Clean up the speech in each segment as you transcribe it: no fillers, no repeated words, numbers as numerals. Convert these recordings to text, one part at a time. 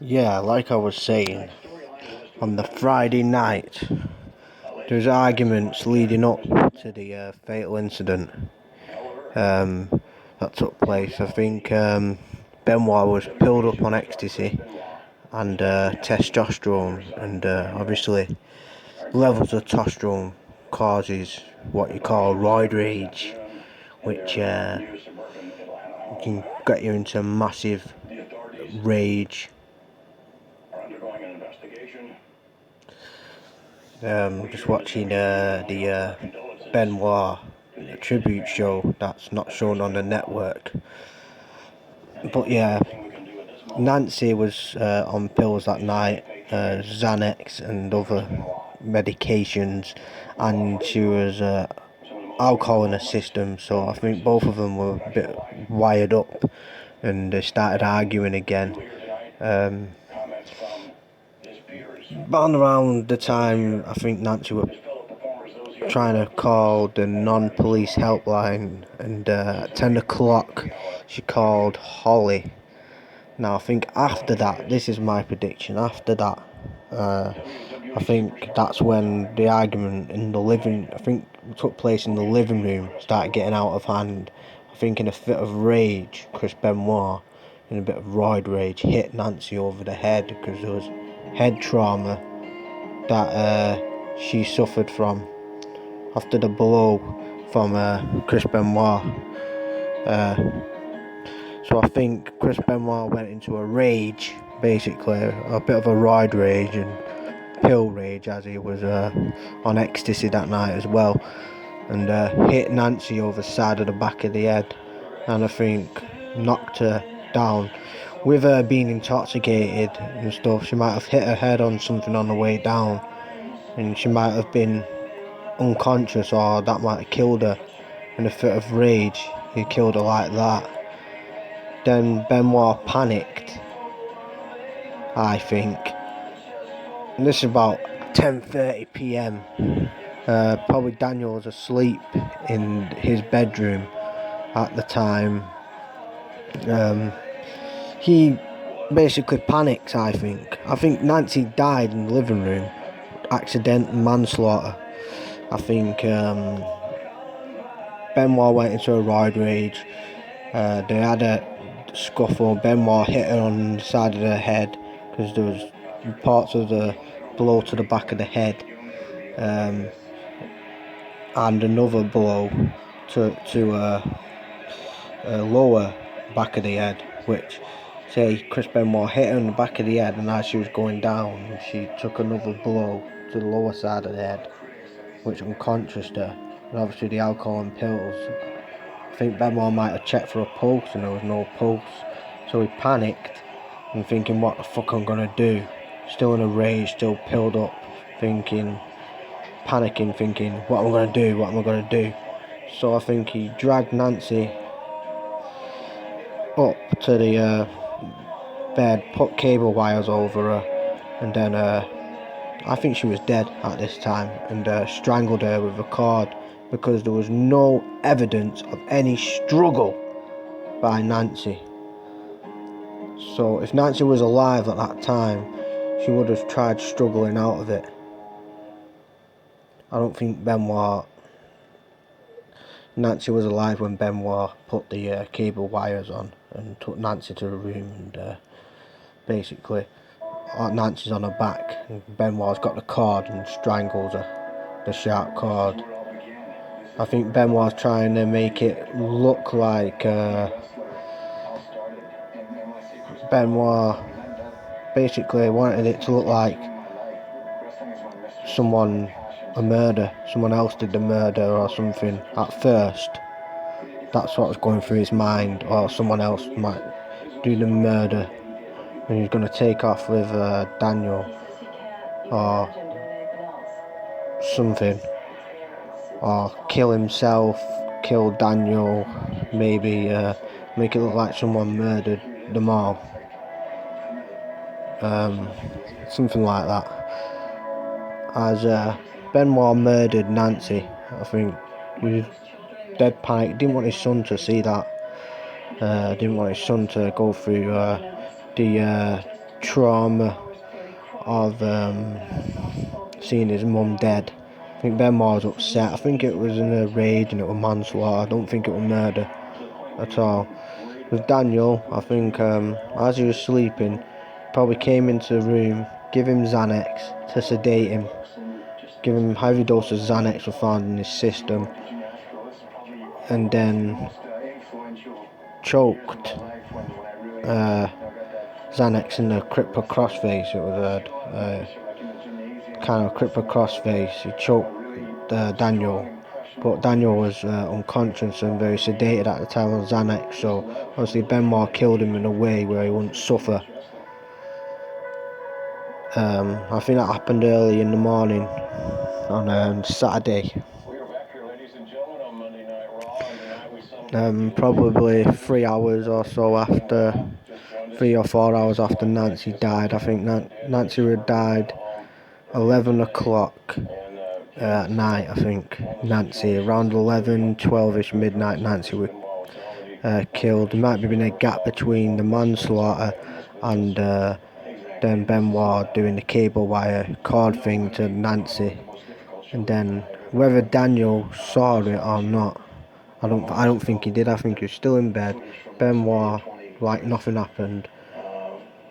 Yeah, like I was saying, on the Friday night, there was arguments leading up to the fatal incident that took place. I think Benoit was pilled up on ecstasy and testosterone, and obviously levels of testosterone causes what you call roid rage, which can get you into massive rage. Just watching the Benoit tribute show that's not shown on the network. But yeah, Nancy was on pills that night, Xanax and other medications, and she was alcohol in her system, so I think both of them were a bit wired up, and they started arguing again. Around the time I think Nancy was trying to call the non-police helpline, and at 10 o'clock she called Holly. Now I think after that, this is my prediction, after that I think that's when the argument took place in the living room, started getting out of hand. I think in a fit of rage, Chris Benoit, in a bit of roid rage, hit Nancy over the head because there was head trauma that she suffered from after the blow from Chris Benoit. So I think Chris Benoit went into a rage, basically, a bit of a roid rage and pill rage, as he was on ecstasy that night as well, and hit Nancy over the side of the back of the head, and I think knocked her down. With her being intoxicated and stuff, she might have hit her head on something on the way down, and she might have been unconscious, or that might have killed her. In a fit of rage, he killed her like that. Then Benoit panicked, I think. And this is about 10:30 p.m. Probably Daniel was asleep in his bedroom at the time. He basically panics, I think. I think Nancy died in the living room. Accident and manslaughter. I think Benoit went into a roid rage. They had a scuffle. Benoit hit her on the side of the head because there was parts of the blow to the back of the head, and another blow to lower back of the head, which say Chris Benoit hit her in the back of the head, and as she was going down she took another blow to the lower side of the head, which unconscioused her. And obviously the alcohol and pills, I think Benoit might have checked for a pulse and there was no pulse, so he panicked and thinking, what the fuck I'm gonna do, still in a rage, still pilled up, panicking, thinking what am I gonna do. So I think he dragged Nancy up to the bed, put cable wires over her, and then I think she was dead at this time, and strangled her with a cord, because there was no evidence of any struggle by Nancy. So if Nancy was alive at that time, she would have tried struggling out of it. I don't think Nancy was alive when Benoit put the cable wires on and took Nancy to a room, and basically Nancy's on her back and Benoit's got the cord and strangles her, the sharp cord. I think Benoit's trying to make it look like Benoit basically wanted it to look like someone else did the murder or something at first. That's what was going through his mind, or someone else might do the murder and he's going to take off with Daniel or something, or kill himself, kill Daniel, maybe make it look like someone murdered them all, something like that. As Benoit murdered Nancy, I think he was dead panic, didn't want his son to see that, Didn't want his son to go through the trauma of seeing his mum dead. I think Benoit was upset. I think it was in a rage and it was manslaughter. I don't think it was murder at all. With Daniel, I think as he was sleeping, probably came into the room, give him Xanax to sedate him, give him heavy dose of Xanax were found in his system, and then choked Xanax in the cripple crossface. It was a kind of cripple crossface. He choked Daniel, but Daniel was unconscious and very sedated at the time of Xanax, so obviously Benoit killed him in a way where he wouldn't suffer. I think that happened early in the morning on Saturday. Probably 3 hours or so after, 3 or 4 hours after Nancy died. I think Nancy had died 11 o'clock at night. I think Nancy, around 11, 12ish midnight, Nancy was killed. There might have been a gap between the manslaughter and then Benoit doing the cable wire cord thing to Nancy, and then whether Daniel saw it or not, I don't think he did. I think he was still in bed. Benoit, like nothing happened,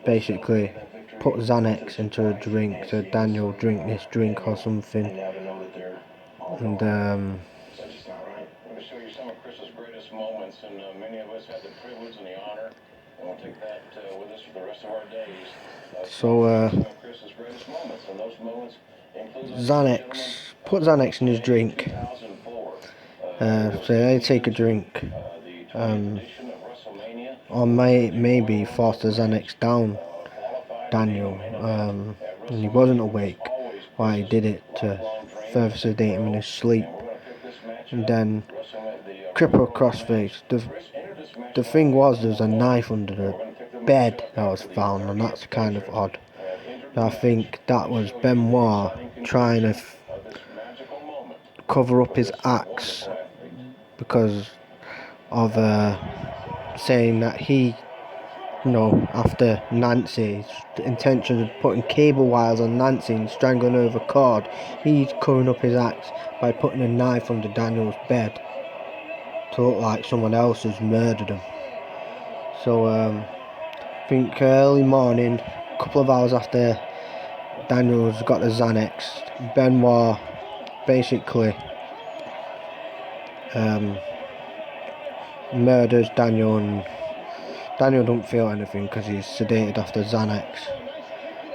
basically put Xanax into a drink, said Daniel drink this drink or something, and Xanax, put Xanax in his drink. So they take a drink, or maybe force the Xanax down Daniel, and he wasn't awake while he did it to further sedate him in his sleep. And then cripple crossface. The thing was, there's a knife under the bed that was found, and that's kind of odd. I think that was Benoit trying to cover up his acts because of saying that he, after Nancy's intention of putting cable wires on Nancy and strangling her with a cord, he's covering up his acts by putting a knife under Daniel's bed to look like someone else has murdered him. So I think early morning, a couple of hours after Daniel's got the Xanax, Benoit basically murders Daniel, and Daniel don't feel anything because he's sedated after Xanax.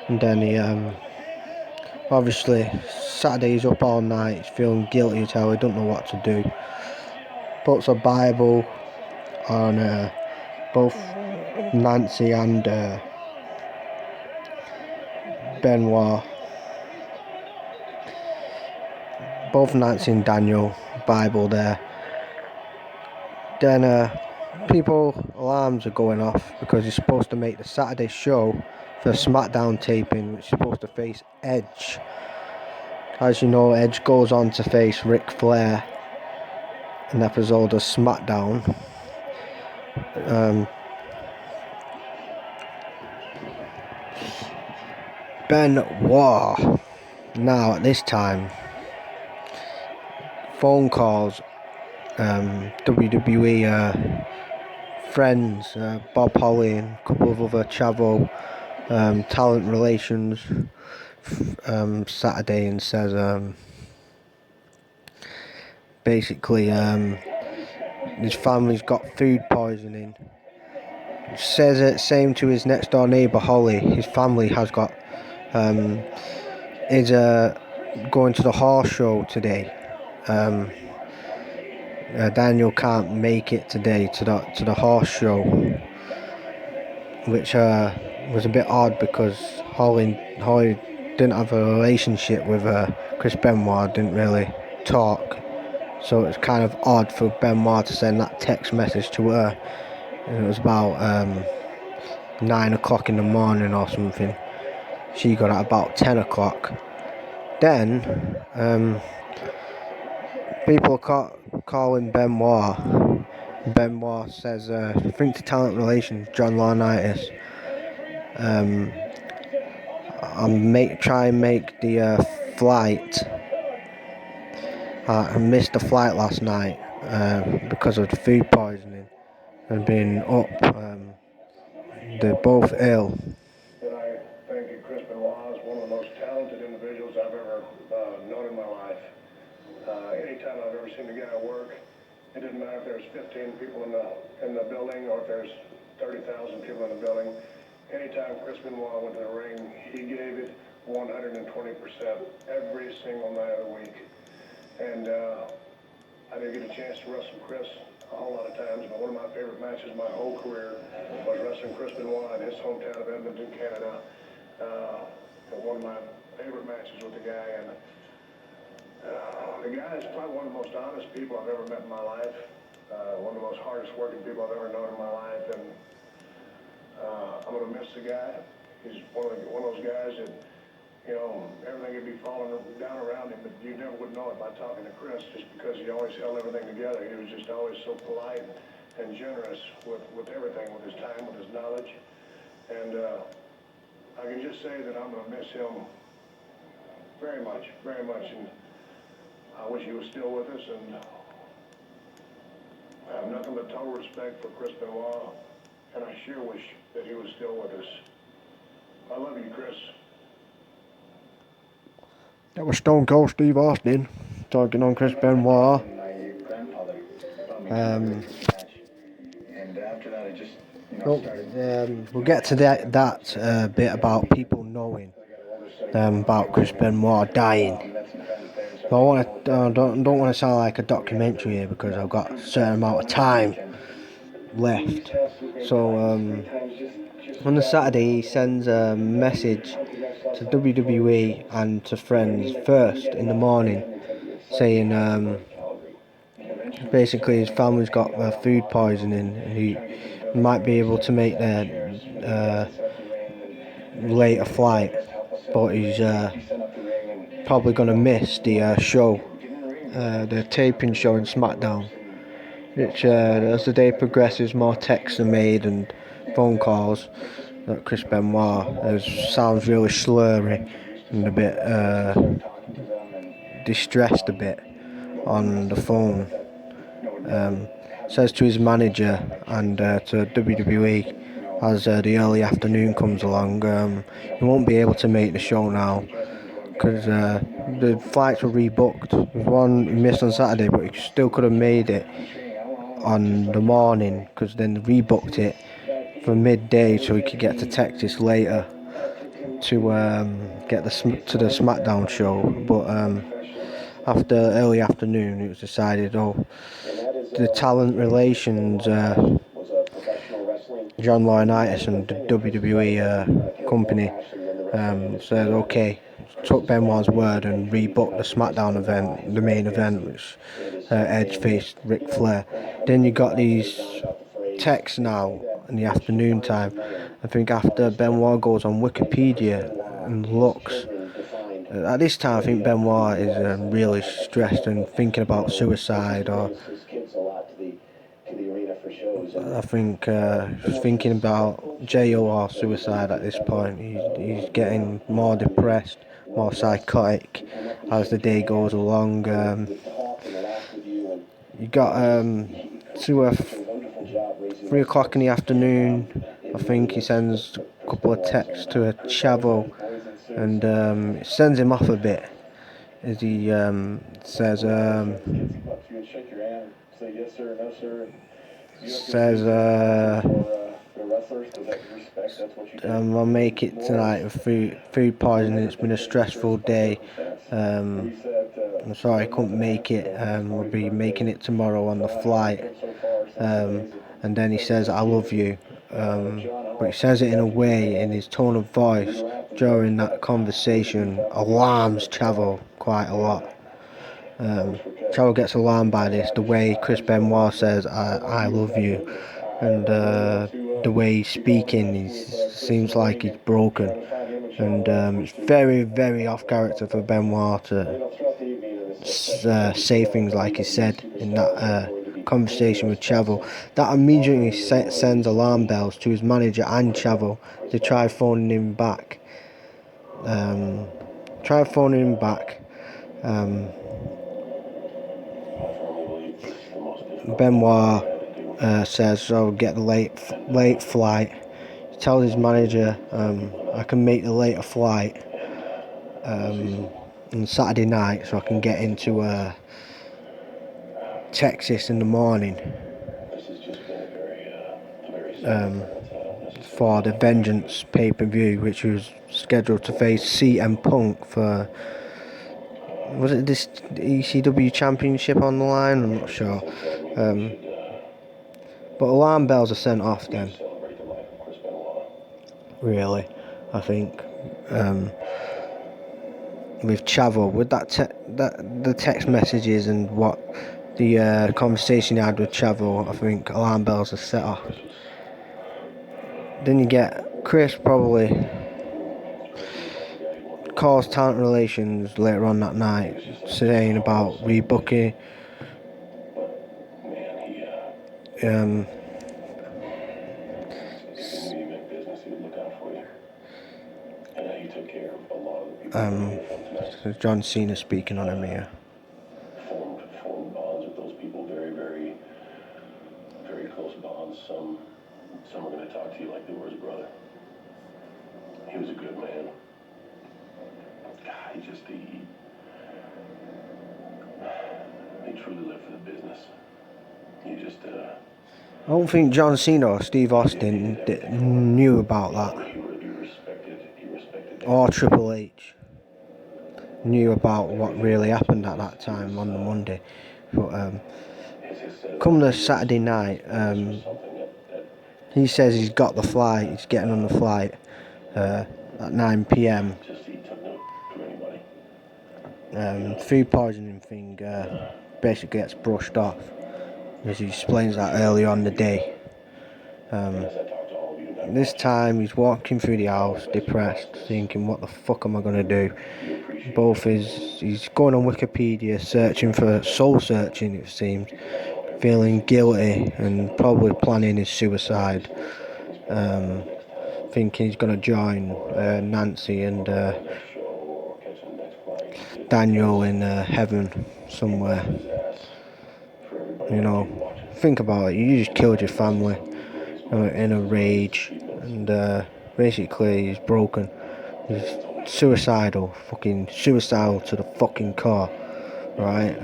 And then he obviously Saturday he's up all night, he's feeling guilty as hell, he don't know what to do. Puts a Bible on both Nancy and Benoit, both Nancy and Daniel, Bible there. Then alarms are going off because he's supposed to make the Saturday show for SmackDown taping, which is supposed to face Edge. As you know, Edge goes on to face Ric Flair in an episode of SmackDown. Benoit, now at this time, phone calls, WWE friends, Bob Holly and a couple of other Chavo talent relations Saturday, and says basically his family's got food poisoning. Says it same to his next door neighbour Holly. His family has got is going to the horse show today. Daniel can't make it today to the horse show, which was a bit odd because Holly didn't have a relationship with Chris Benoit, didn't really talk, so it's kind of odd for Benoit to send that text message to her. And it was about 9 o'clock in the morning or something. She got at about 10 o'clock. Then people are calling Benoit Benoit says, I think to talent relations, John Laurinaitis, try and make the flight. I missed the flight last night because of the food poisoning and being up. They're both ill. And I think that Chris Benoit is one of the most talented individuals I've ever known in my life. Anytime I've ever seen a guy work, it didn't matter if there's 15 people in the building or if there's 30,000 people in the building. Anytime Chris Benoit went to the ring, he gave it 120% every single night of the week. And I didn't get a chance to wrestle Chris a whole lot of times, but one of my favorite matches my whole career was wrestling Chris Benoit in his hometown of Edmonton, Canada. One of my favorite matches with the guy, and the guy is probably one of the most honest people I've ever met in my life. One of the most hardest working people I've ever known in my life, and I'm gonna miss the guy. He's one of those guys that, you know, everything would be falling down around him, but you never would know it by talking to Chris, just because he always held everything together. He was just always so polite and generous with everything, with his time, with his knowledge. And I can just say that I'm going to miss him very much, very much. And I wish he was still with us, and I have nothing but total respect for Chris Benoit, and I sure wish that he was still with us. I love you, Chris. That was Stone Cold Steve Austin talking on Chris Benoit. We'll get to that bit about people knowing about Chris Benoit dying. But I don't want to sound like a documentary here because I've got a certain amount of time left. So on the Saturday he sends a message to WWE and to friends first in the morning, saying basically his family's got food poisoning and he might be able to make their later flight, but he's probably going to miss the show, the taping show in SmackDown, which as the day progresses more texts are made and phone calls that Chris Benoit sounds really slurry and a bit distressed a bit on the phone. Says to his manager and to WWE as the early afternoon comes along, he won't be able to make the show now because the flights were rebooked. There was one he missed on Saturday, but he still could have made it on the morning because then they rebooked it for midday so he could get to Texas later to get to the SmackDown show. But after early afternoon it was decided, the talent relations John Laurinaitis and the WWE company said okay, took Benoit's word and rebooked the SmackDown event, the main event, which Edge faced Ric Flair. Then you got these texts now in the afternoon time. I think after Benoit goes on Wikipedia and looks, at this time I think Benoit is really stressed and thinking about suicide, or I think he's thinking about jail or suicide at this point. He's getting more depressed, more psychotic as the day goes along. You got to 3 o'clock in the afternoon, I think he sends a couple of texts to a Chavo, and it sends him off a bit as he says I'll make it tonight with food poisoning. It's been a stressful day. I'm sorry I couldn't make it. We'll be making it tomorrow on the flight. And then he says I love you, but he says it in a way, in his tone of voice during that conversation, alarms Chavo quite a lot. Chavo gets alarmed by this, the way Chris Benoit says I love you, and the way he's speaking, he seems like he's broken, and it's very, very off character for Benoit to say things like he said in that conversation with Chavo, that immediately sends alarm bells to his manager and Chavo to try phoning him back. Benoit says, "Oh, get the late flight." He tells his manager, "I can make the later flight on Saturday night, so I can get into Texas in the morning for the Vengeance pay-per-view, which was scheduled to face CM Punk for, was it this ECW Championship on the line? I'm not sure. But alarm bells are sent off then. Really, I think. With Chavo, with the text messages and what the conversation he had with Chavo, I think alarm bells are set off. Then you get Chris probably calls talent relations later on that night, saying about rebooking. John Cena speaking on him here. Formed bonds with those people, very, very, very close bonds. Some are going to talk to you like they were his brother. He was a good man. God, he truly lived for the business. He just, I don't think John Cena or Steve Austin knew about that. He respected or Triple H knew about what really happened at that time on the Monday. But come the Saturday night, he says he's got the flight, he's getting on the flight at 9 p.m. Food poisoning thing basically gets brushed off, as he explains that early on the day. This time he's walking through the house depressed, thinking, what the fuck am I going to do? He's going on Wikipedia soul searching it seems, feeling guilty and probably planning his suicide, thinking he's going to join Nancy and Daniel in heaven somewhere. You know, think about it, you just killed your family in a rage, and basically he's broken. He's suicidal to the fucking core, right?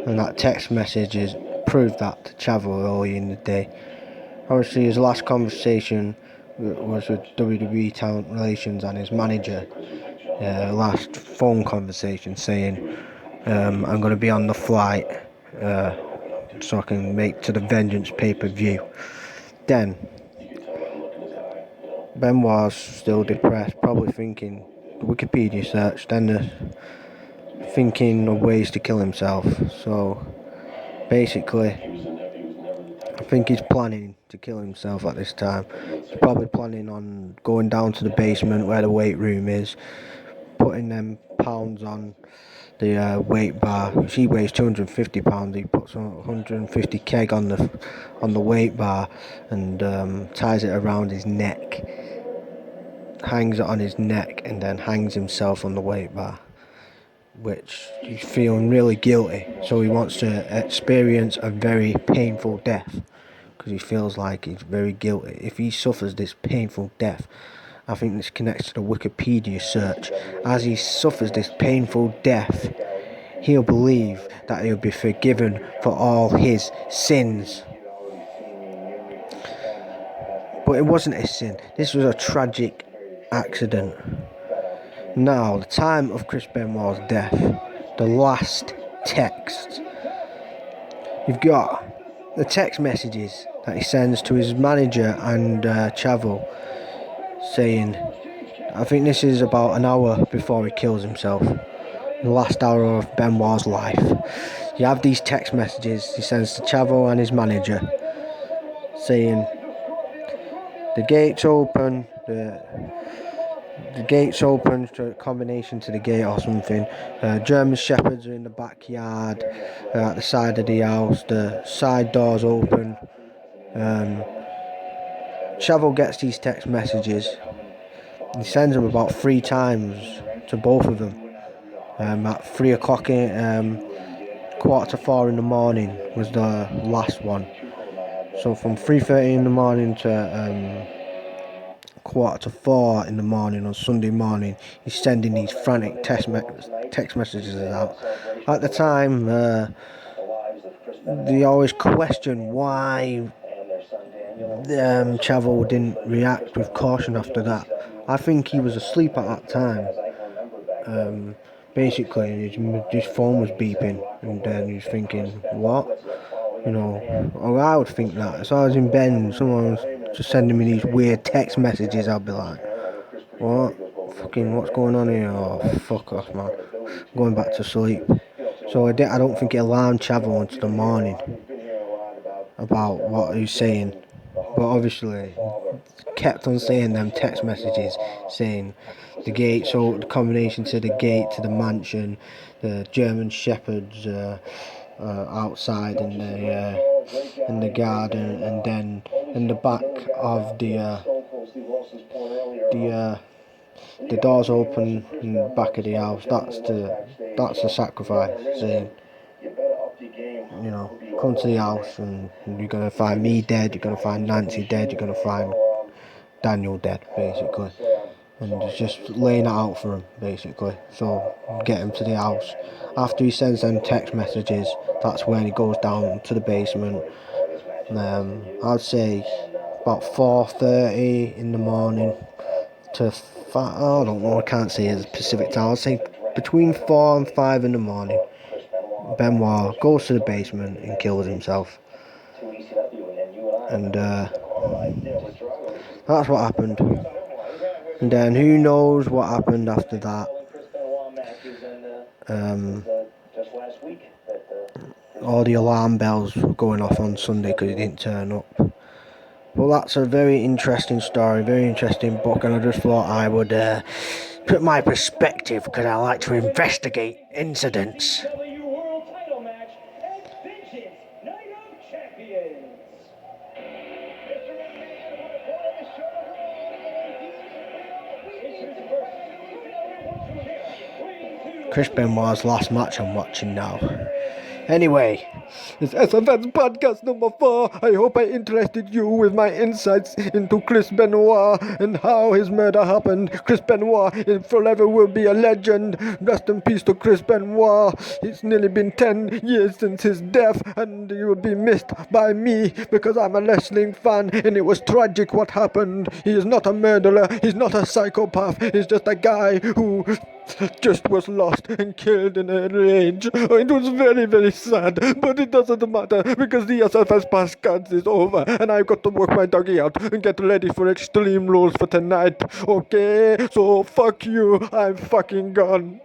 And that text message is proved that to Chavo early in the day. Obviously his last conversation was with WWE Talent Relations and his manager. Last phone conversation saying, I'm going to be on the flight so I can make to the Vengeance pay-per-view. Then Benoit's still depressed, probably thinking the Wikipedia search, then thinking of ways to kill himself. So basically, I think he's planning to kill himself at this time. He's probably planning on going down to the basement where the weight room is, putting them pounds on the weight bar. She weighs 250 pounds. He puts 150 keg on the weight bar and ties it around his neck, hangs it on his neck, and then hangs himself on the weight bar, which he's feeling really guilty, so he wants to experience a very painful death because he feels like he's very guilty. If he suffers this painful death, I think this connects to the Wikipedia search. As he suffers this painful death, he'll believe that he'll be forgiven for all his sins. But it wasn't a sin. This was a tragic accident. Now, the time of Chris Benoit's death, the last text. You've got the text messages that he sends to his manager and Chavo, saying, I think this is about an hour before he kills himself, the last hour of Benoit's life. You have these text messages he sends to Chavo and his manager, saying, the gates open, the gate's open to a combination to the gate or something. German shepherds are in the backyard, at the side of the house. The side door's open. Chavo gets these text messages. He sends them about 3 times to both of them. At 3 o'clock, 3:45 in the morning was the last one. So from 3:30 in the morning to 3:45 in the morning on Sunday morning, he's sending these frantic text messages out. At the time, they always question why Chavo didn't react with caution after that. I think he was asleep at that time. Basically, his phone was beeping, and then he was thinking, what? Or I would think that. So I was in bed and someone was just sending me these weird text messages. I'd be like, what? Fucking what's going on here? Oh, fuck off, man. Going back to sleep. So I don't think it alarmed Chavo until the morning about what he was saying. But obviously, kept on saying them text messages saying the gate, so the combination to the gate to the mansion, the German shepherds outside in the garden, and then in the back of the doors open in the back of the house. That's the sacrifice, saying, come to the house and you're gonna find me dead, you're gonna find Nancy dead, you're gonna find Daniel dead, basically. And it's just laying it out for him, basically. So get him to the house. After he sends them text messages, that's when he goes down to the basement. I'd say about 4:30 in the morning to I don't know, I can't say it's Pacific time. I'd say between 4 and 5 in the morning. Benoit goes to the basement and kills himself. And that's what happened. And then who knows what happened after that. All the alarm bells were going off on Sunday because he didn't turn up. Well, that's a very interesting story, very interesting book, and I just thought I would put my perspective, because I like to investigate incidents. Chris Benoit's last match I'm watching now. Anyway, it's Sfs Podcast number 4. I hope I interested you with my insights into Chris Benoit and how his murder happened. Chris Benoit forever will be a legend. Rest in peace to Chris Benoit. It's nearly been 10 years since his death, and he will be missed by me because I'm a wrestling fan, and it was tragic what happened. He is not a murderer. He's not a psychopath. He's just a guy who just was lost and killed in a rage. It was very, very sad, but it doesn't matter because the Sfs Podcast is over and I've got to work my doggy out and get ready for Extreme Rules for tonight. Okay, so fuck you, I'm fucking gone.